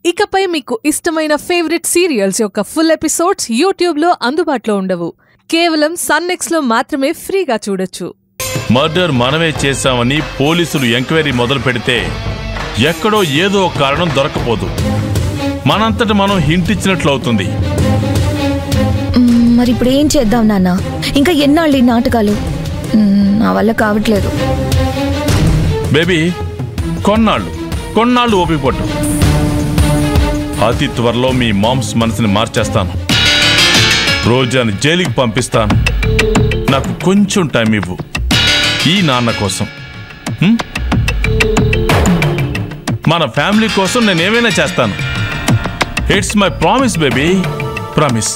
ఇకపై మీకు ఇష్టమైన ఫేవరెట్ సీరియల్స్ యొక్క ఫుల్ ఎపిసోడ్స్ యూట్యూబ్లో అందుబాటులో ఉండవు. కేవలం సన్నెక్స్లో మాత్రమే ఫ్రీగా చూడొచ్చు. మర్డర్ మనమే చేశామని పోలీసులు ఎంక్వైరీ మొదలు పెడితే ఎక్కడో ఏదో ఒక కారణం దొరకపోదు. మనంతట మనం హింట్ ఇచ్చినట్లు అవుతుంది. మరి ఇప్పుడు ఏం చేద్దాం నాన్న? ఇంకా ఎన్నాళ్ళు ఈ నాటకాలు? నా వల్ల కావట్లేదు. బేబీ, కొన్నాళ్ళు ఓపిక పట్టు. అతి త్వరలో మీ మామ్స్ మనసుని మార్చేస్తాను. రోజాని జైలుకి పంపిస్తాను. నాకు కొంచెం టైం ఇవ్వు, ఈ నాన్న కోసం, మన ఫ్యామిలీ కోసం నేను ఏమైనా చేస్తాను. It's my promise baby, promise.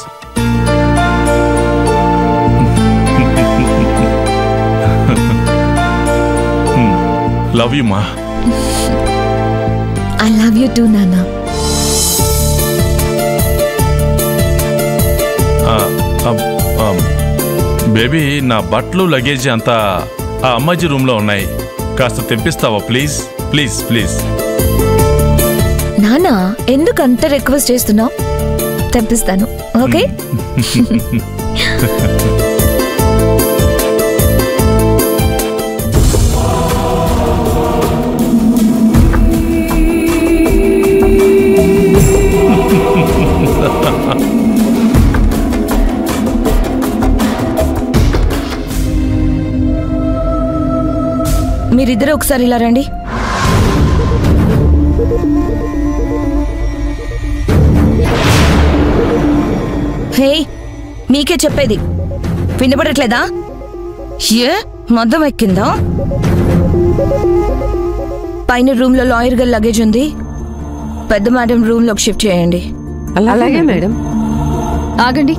Love you మా. ఐ లవ్ యూ టూ నాన్న. బేబీ, నా బట్టలు లగేజ్ అంతా ఆ అమ్మాజీ రూమ్ లో ఉన్నాయి. కాస్త తెప్పిస్తావా ప్లీజ్? Please please. నాన్న, ఎందుకు అంత రిక్వెస్ట్ చేస్తున్నావు? తెప్పిస్తాను, ఓకే? మీరిద్దరు ఒకసారి ఇలా రండి. హే, మీకే చెప్పేది వినపడట్లేదా? ఏ మద్దం ఎక్కిందా? పైన రూమ్ లో లాయర్ గారి లగేజ్ ఉంది. పెద్ద మేడం రూమ్ లోకి షిఫ్ట్ చేయండి. అలాగే మేడం. ఆగండి.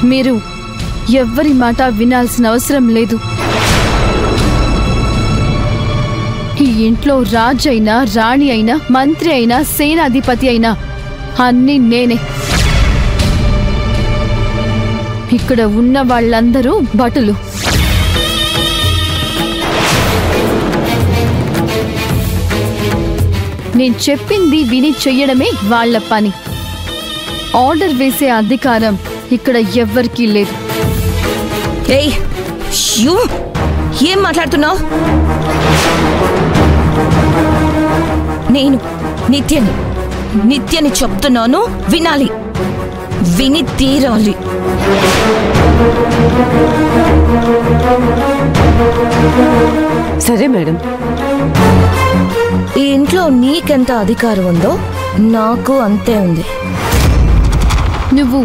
మీరు ఎవ్వరి మాట వినాల్సిన అవసరం లేదు. ఈ ఇంట్లో రాజు అయినా, రాణి అయినా, మంత్రి అయినా, సేనాధిపతి అయినా అన్నీ నేనే. ఇక్కడ ఉన్న వాళ్ళందరూ భటులు. నేను చెప్పింది విని చెయ్యడమే వాళ్ళ పని. ఆర్డర్ వేసే అధికారం ఇక్కడ ఎవ్వరికీ లేదు. ఏయ్, ఏం మాట్లాడుతున్నావు? నేను నిత్యని చెప్తున్నాను, వినాలి, విని తీరాలి. సరే మేడం. ఈ ఇంట్లో నీకెంత అధికారం ఉందో నాకు అంతే ఉంది. నువ్వు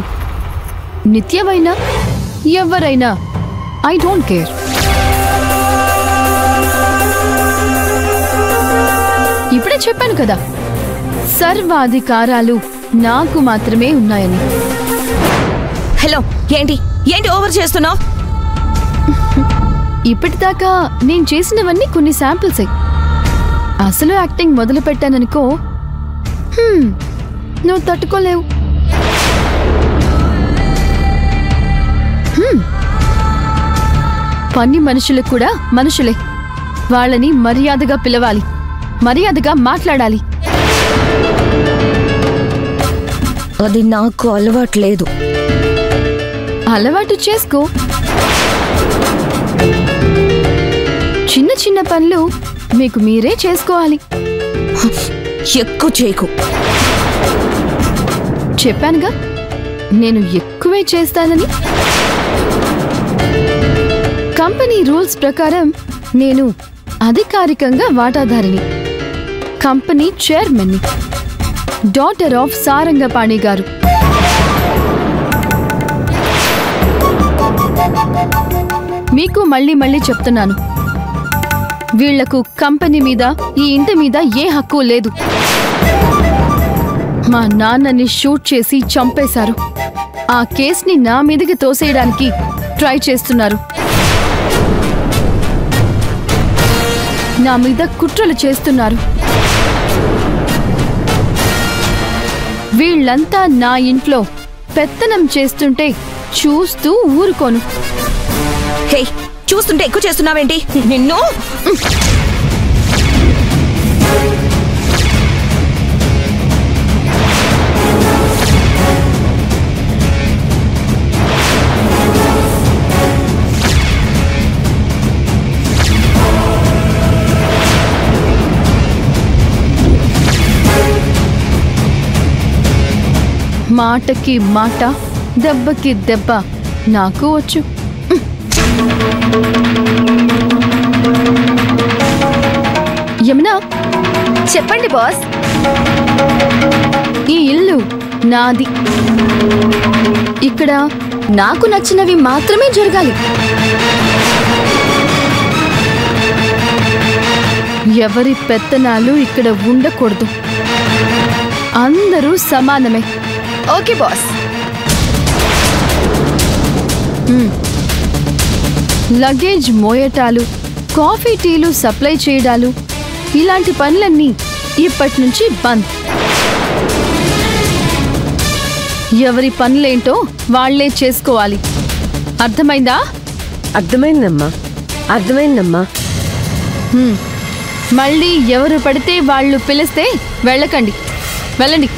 నిత్యమైనా ఎవరైనా ఐ డోంట్ కేర్. ఇప్పుడే చెప్పాను కదా, సర్వాధికారాలు నాకు మాత్రమే ఉన్నాయని. హలో, ఏంటి ఓవర్ చేస్తున్నావు? ఇప్పటిదాకా నేను చేసినవన్నీ కొన్ని శాంపిల్సే. అసలు యాక్టింగ్ మొదలు పెట్టాననుకో, నువ్వు తట్టుకోలేవు. పని మనుషులు కూడా మనుషులే. వాళ్ళని మర్యాదగా పిలవాలి, మర్యాదగా మాట్లాడాలి. అది నాకు అలవాటు లేదు. అలవాటు చేసుకో. చిన్న చిన్న పనులు మీకు మీరే చేసుకోవాలి. ఎక్కువ చేయకు. చెప్పానుగా, నేను ఎక్కువే చేస్తానని. కంపెనీ రూల్స్ ప్రకారం నేను అధికారికంగా వాటాదారిని, కంపెనీ చైర్మన్ని, డాటర్ ఆఫ్ సారంగపాణి గారు. మీకు మళ్ళీ చెప్తున్నాను, వీళ్లకు కంపెనీ మీద, ఈ ఇంటి మీద ఏ హక్కు లేదు. మా నాన్నని షూట్ చేసి చంపేశారు. ఆ కేసుని నా మీదకి తోసేయడానికి ట్రై చేస్తున్నారు. నా మీద కుట్రలు చేస్తున్నారు. వీళ్ళంతా నా ఇంట్లో పెత్తనం చేస్తుంటే చూస్తూ ఊరుకోను. హే, చూస్తుంటే ఎక్కువ చేస్తున్నావేంటి నిన్ను? మాటకి మాట, దెబ్బకి దెబ్బ నాకు వచ్చు. యమునా, చెప్పండి బాస్. ఈ ఇల్లు నాది. ఇక్కడ నాకు నచ్చినవి మాత్రమే జరగాలి. ఎవరి పెత్తనాలు ఇక్కడ ఉండకూడదు. అందరూ సమానమే. Okay boss. లగేజ్ మోయటాలు, కాఫీ టీలు సప్లై చేయడాలు, ఇలాంటి పనులన్నీ ఇప్పటి నుంచి బంద్. ఎవరి పనులేంటో వాళ్లే చేసుకోవాలి. అర్థమైందా? అర్థమైందమ్మా, అర్థమైందమ్మా. మళ్ళీ ఎవరు పడితే వాళ్ళు పిలిస్తే వెళ్ళకండి, వెళ్ళండి.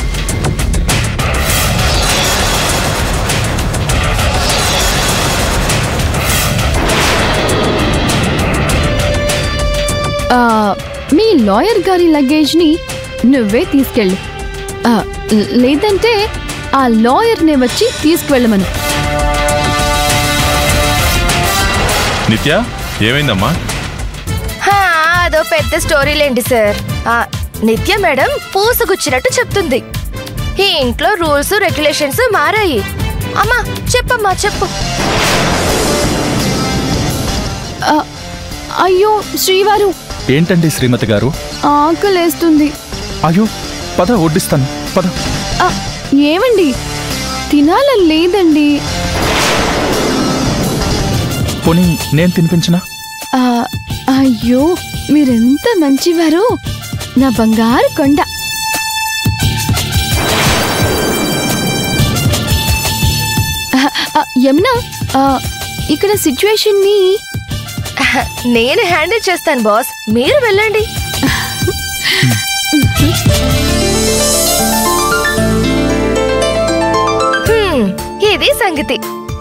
మీ లాయర్ గారి లగేజ్ని నువ్వే తీసుకెళ్ళు. లేదంటే ఆ లాయర్నే వచ్చి తీసుకువెళ్ళమను. నిత్య, ఏమైందమ్మా? అదో పెద్ద స్టోరీలేండి సార్. నిత్య మేడం పూసుగుచ్చినట్టు చెప్తుంది. ఈ ఇంట్లో రూల్స్ రెగ్యులేషన్స్ మారాయి. అమ్మా చెప్పమ్మా, చెప్పు. అయ్యో శ్రీవారు. ఏంటండి శ్రీమతి గారు? ఆకలేస్తుంది. అయ్యో పద, వడ్డిస్తాను పద. ఏమండి, తినాలని లేదండి. పోనీ నేను తినిపించనా? అయ్యో మీరెంత మంచివారు, నా బంగారు కొండ. యమునా, ఇక్కడ సిచ్యువేషన్ ని నేను హ్యాండిల్ చేస్తాను బాస్, మీరు వెళ్ళండి. ఇది సంగతి.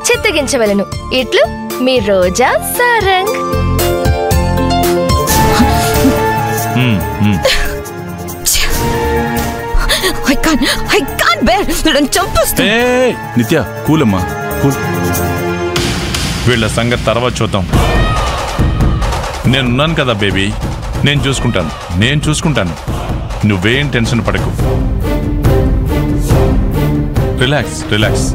చిత్తగించవలను. ఇట్లు మీ రోజా సారంగ్. నిత్య కూలమ్మా, కూల్. వీళ్ళ సంగతి తర్వాత చూద్దాం. నేనున్నాను కదా బేబీ, నేను చూసుకుంటాను. నువ్వేం టెన్షన్ పడకు. రిలాక్స్.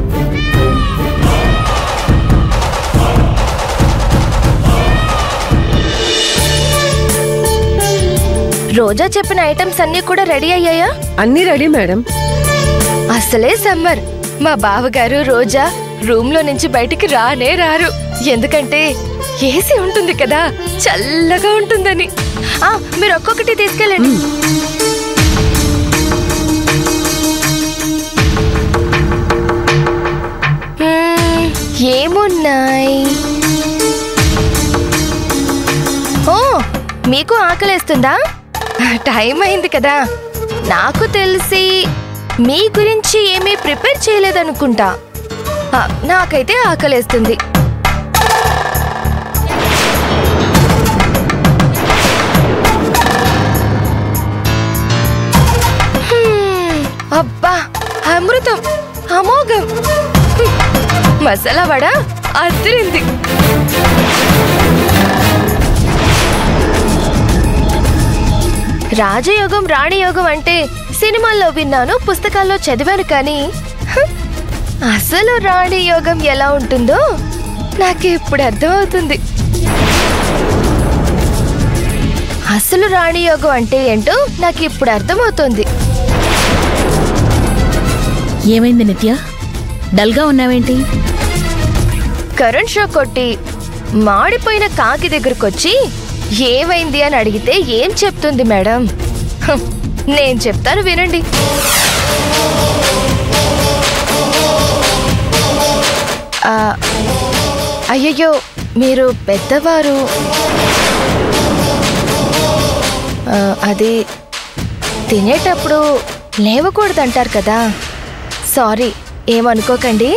రోజా చెప్పిన ఐటమ్స్ అన్ని కూడా రెడీ అయ్యాయా? అన్ని రెడీ మేడం. అసలే సమ్మర్. మా బావగారు రోజా రూమ్ లో నుంచి బయటికి రానే రారు. ఎందుకంటే ఏసీ ఉంటుంది కదా, చల్లగా ఉంటుందని. మీరు ఒక్కొక్కటి తీసుకెళ్ళండి. ఏమున్నాయి? ఓ, మీకు ఆకలేస్తుందా? టైం అయింది కదా. నాకు తెలిసి మీ గురించి ఏమీ ప్రిపేర్ చేయలేదనుకుంటా. నాకైతే ఆకలేస్తుంది. అబ్బా, అమృతం, అమోఘం. మసాలా వడ అదిరింది. రాజయోగం రాణియోగం అంటే సినిమాల్లో విన్నాను, పుస్తకాల్లో చదివాను. కానీ అసలు రాణియోగం ఎలా ఉంటుందో నాకు ఇప్పుడు అర్థమవుతుంది. అసలు రాణియోగం అంటే ఏంటో నాకు ఇప్పుడు అర్థమవుతుంది. ఏమైంది నిత్య, డల్గా ఉన్నావేంటి? కరెంట్ షాక్ కొట్టి మాడిపోయిన కాకి దగ్గరకొచ్చి ఏమైంది అని అడిగితే ఏం చెప్తుంది మేడం? నేను చెప్తాను, వినండి. అయ్యయ్యో, మీరు పెద్దవారు, అది తినేటప్పుడు లేవకూడదంటారు కదా. సారీ, ఏమనుకోకండి.